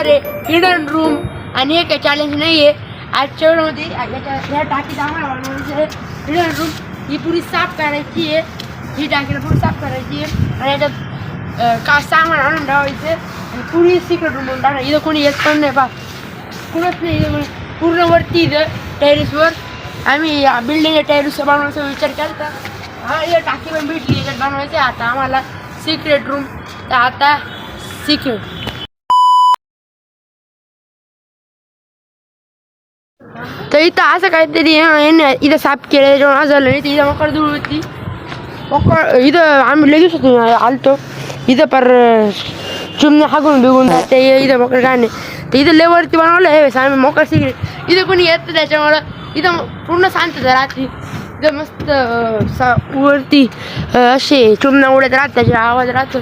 दाखवणार आहे hidden room आणि हे काही चॅलेंज नाही आहे. आजच्या वेळेमध्ये ह्या टाकीत आम्हाला बनवायचं आहे हिडन रूम. ही पुरी साफ करायची आहे, ही टाकीला पुरी साफ करायची आहे आणि याच्यात का सामान आणून ठेवायचं आणि पुरी सिक्रेट रूम म्हणून टाकणार. इथं कोणी येत पण नाही बा, कुणच नाही इथं. पूर्ण वरती इथं टेरेसवर आम्ही या बिल्डिंगच्या टेरेसवर बनवायचा विचार केला होता. हा इथं टाकी पण भेटली, याच्यात बनवायचं आहे आता आम्हाला सिक्रेट रूम. तर आता सिक्रेट तर इथं असं काहीतरी इथं साफ केलं त्याच्यामुळे झालं नाही. इथं मकर धूळ होती इथं आम्ही लगेच होतो आलतो इथं पर चिमण्या हागून बिगून जाते इथं मकर काय नाही. तर इथं लेवरती बनवलं आहे आम्ही मकर सिक्रेट. इथं कोणी येतं त्याच्यामुळं इथं पूर्ण शांतता राहते. इथं मस्त वरती असे चिमण्या उडत राहतात, त्याचा आवाज राहतो.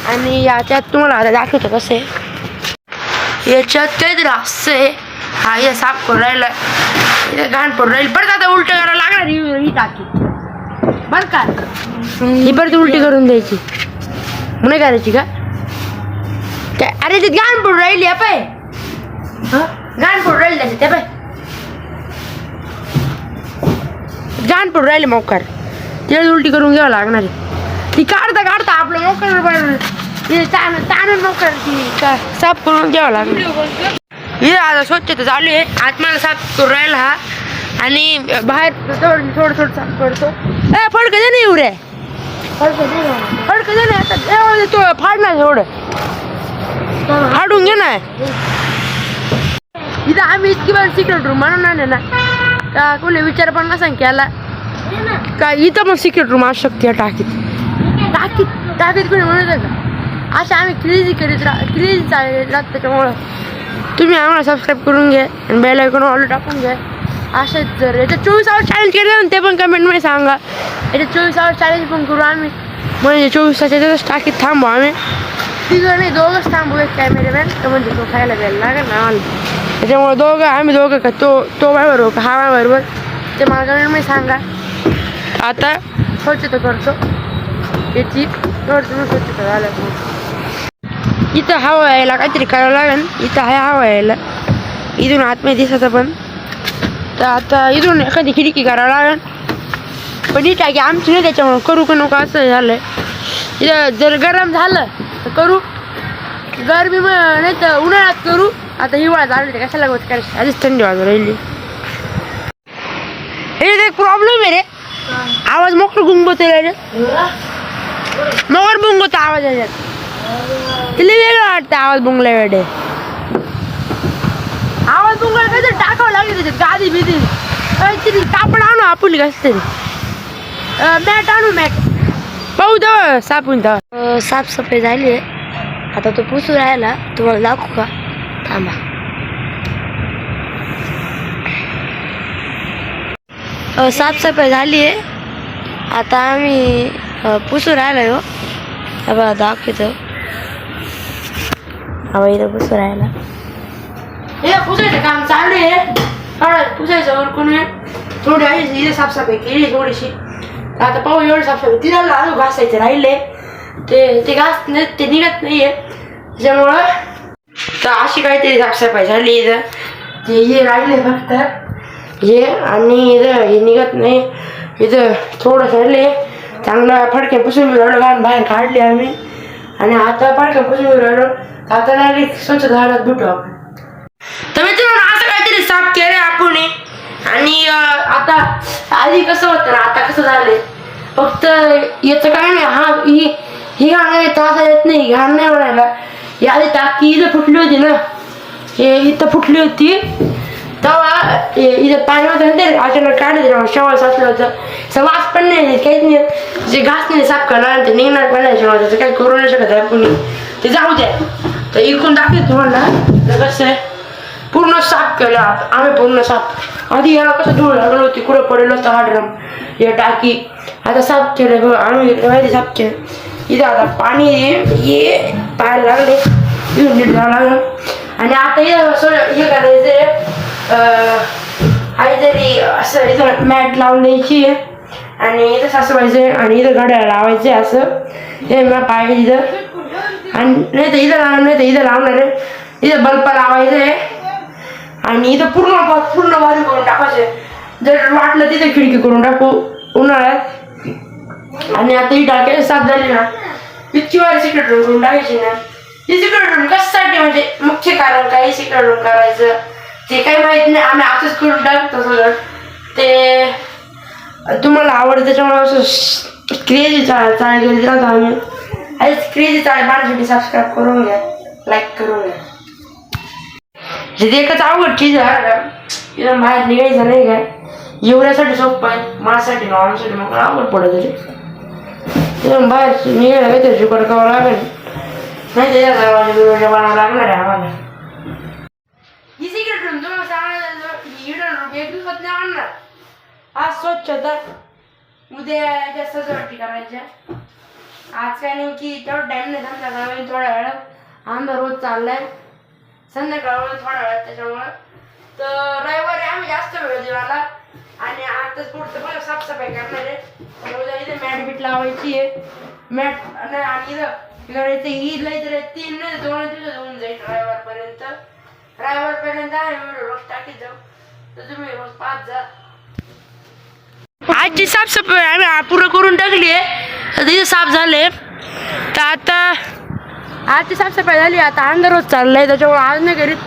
आणि याच्यात तुम्हाला आता दाखवतो कसं आहे. याच्यात काहीतरी असं आहे. हा इथं साफ करून राहिला, इथं घाण पडून राहील. परत आता उलट करायला लागणार ही टाकी बरं का. ही परत उलटी करून द्यायची नाही करायची का काय. अरे ते घाण पडून राहिली पाय, घाण पडून राहिली त्याची त्या पाय, घाण पडून राहिली मोकार. तिला उलटी करून घ्यावं लागणार आहे. ती काढता काढता आपलं मोकर ताणून मोकर ती साफ करून घ्यावं लागणार. इथं आता स्वच्छता चालू आहे. आतमध्ये साफ करून राहिला हा आणि बाहेर थोडं साफ करतो. फडकं दे नाही एवढे, फडकं दे नाही आता तो फाडणार थोडं फाडून घे ना. इथं आम्ही इतकी वेळ सिक्रेट रूम म्हणून नाही ना का कोणी विचार पण नसां केला का इथं मग सिक्रेट रूम असू शकते. टाकीत टाकीत कोणी म्हणत का असं आम्ही क्रेझी चालत राहत. त्याच्यामुळं तुम्ही आम्हाला सबस्क्राईब करून घ्या आणि बेल आयकॉन ऑल टाकून घ्या. असेच जर याच्यात 24 आवर चॅलेंज केलं ना ते पण कमेंटमध्ये सांगा. याच्यात 24 आवर चॅलेंज पण करू आम्ही, म्हणजे 24 तासाच्यातच टाकीत थांबू आम्ही. तिघं नाही दोघंच थांबू, एक कॅमेरामॅन तर म्हणजे तो खायला द्यायला लागेल ना आम्हाला. त्याच्यामुळे आम्ही दोघं का तो बाय बरोबर का हा बाय बरोबर ते मला कमेंटमध्ये सांगा. आता स्वच्छता करतो याची, तुम्ही स्वच्छता झालं. इथं हवा यायला काहीतरी करावं लागेल. इथं आहे हवा यायला, इथून आतमध्ये दिसतं पण. तर आता इथून एखादी खिडकी करावं लागेल. पण ही टाकी आमची नाही त्याच्यामुळे करू का नको असं झालं. इथं जर गरम झालं तर करू, गरमी नाही तर उन्हाळ्यात करू. आता हिवाळा चालू आहे कशाला गोष्ट करायची, आधीच थंडी वाजून राहिली. हे एक प्रॉब्लेम आहे रे, आवाज मोकर गुंगवतो याच्यात, मोकर गुंगवतो आवाज याच्यात. तिला वेगळं वाटतं आवाज बुंगला वेळे. आवाज बुंगला काहीतरी टाकावं लागेल त्याच्यात, गादी बिदी काहीतरी कापड आणू आपण कसं तरी, मॅट आणू मॅट. पाहू दव सापून दव. साफसफाई झाली आहे आता, तो पुसू राहिला. तुम्हाला दाखवू का, थांबा. साफसफाई झाली आहे आता, आम्ही पुसू राहिलो. हो दाखवतो हवा इथं पुसू राहिला. हे पुसायचं काम चालू आहे, पुसायचं वरकून थोडी आहे. इथे साफसफाई केली थोडीशी. आता पाहू एवढी साफसफाई. तिला अजून घासायचे राहिले, ते घास ते निघत नाहीये त्याच्यामुळं. तर अशी काहीतरी साफसफाई झाली इथं. हे राहिले फक्त हे, आणि इथं हे निघत नाही. इथं थोडं राहिले, चांगलं फडक्या पुसून राहिलो, बाहेर काढले आम्ही. आणि आता फडक्या पुसून राहिलो, आता डायरेक्ट स्वच्छ झाडात भेटू आपण. तर मित्रांनो असं काहीतरी साफ केलं आपण. आणि आता आधी कसं होतं ना, आता कसं झालंय, फक्त याचं काय नाही. हा ही घाण येत असं येत नाही, घाण नाही म्हणायला. आधी टाकी इथं फुटली होती ना, हे इथं फुटली होती तेव्हा इथं पाणी होतं ना, ते अचानक काढलं शेवळ साचलं होतं. वास पण नाही, काहीच नाही. जे घास नाही साफ करणार ते निघणार पण नाही शेवळ, त्याचं काही करू नाही शकत आहे कुणी, ते जाऊ द्या. तर इकडून दाखवतो तुम्हाला. तर कसं आहे पूर्ण साफ केलं आम्ही, पूर्ण साफ. आधी याला कसं धूळ लागलं होती, कुठं पडेल होतं हा ड्रम, या टाकी. आता साफ केलं आम्ही, साफ केलं. इथं आता पाणी ये पाहायला लागले, इथून नीट जावं लागलं. आणि आता हे करायचं काहीतरी असं, इथं मॅट लावून द्यायची आहे आणि इथं सासवायचं आणि इथं घड्याळ लावायचे असं. हे मला पाहिजे इथं, आणि नाही तर इथं लावणार आहे. इथं बल्ब लावायचं आहे आणि इथं पूर्ण भारी करून टाकायचे. जर वाटलं तिथे खिडकी करून टाकू उन्हाळ्यात. आणि आता ही टाके साफ झाली ना इतकी भारी सिक्रेट रूम करून टाकायची ना. ही सिक्रेट रूम कशासाठी म्हणजे मुख्य कारण काय सिक्रेट रूम करायचं ते काही माहित नाही. आम्ही आताच करून टाकतो सगळं. ते तुम्हाला आवडतं त्याच्यामुळे असं क्रेजी चाळ गेली राहतो आम्ही. आणि क्रेजी चाळ पाहण्यासाठी सबस्क्राईब करून घ्या, लाईक करून घ्या. एकच अवघड चीज आहे बाहेर निघायचं नाही काय. एवढ्यासाठी सोपं आहे माझ्यासाठी नॉर्मसाठी मग अवघड पडत बाहेर निघायला काहीतरी जुगाड करावं लागेल. नाही त्याच्या बनावं लागणार आहे आम्हाला. ही सिक्रेट रूम तुम्हाला सांगायला एक दिवसात नाही आणणार. आज स्वच्छता उद्या जास्त सजावटी करायच्या. आज काय नाही की तेवढं टाईम नाही संध्याकाळ थोड्या वेळात अंधार रोज चाललाय संध्याकाळ थोड्या वेळात त्याच्यामुळं. तर रविवारी आम्ही जास्त वेळ देवाला आणि आताच पुढचं पण साफसफाई करणार आहे. उद्या इथे मॅट बीट लावायची आहे. मॅट आणि इथं ईदला इथे 3 नाही 2 दिवस होऊन जाईल रविवारपर्यंत. रविवारपर्यंत आम्ही रोज टाकीत जाऊ तर तुम्ही रोज पाच जा. आजची साफसफाई आम्ही पुरं करून टाकली आहे. तिथे साफ झाले तर आता आजची साफसफाई झाली. आता अंधार रोज चाललाय त्याच्यामुळे आज नाही करीत.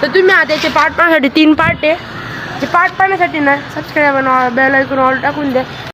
तर तुम्ही आता याचे पार्ट पाहण्यासाठी 3 पार्ट आहे. ते पार्ट पाहण्यासाठी ना सबस्क्राईब बेल आयकॉन ऑल टाकून द्या.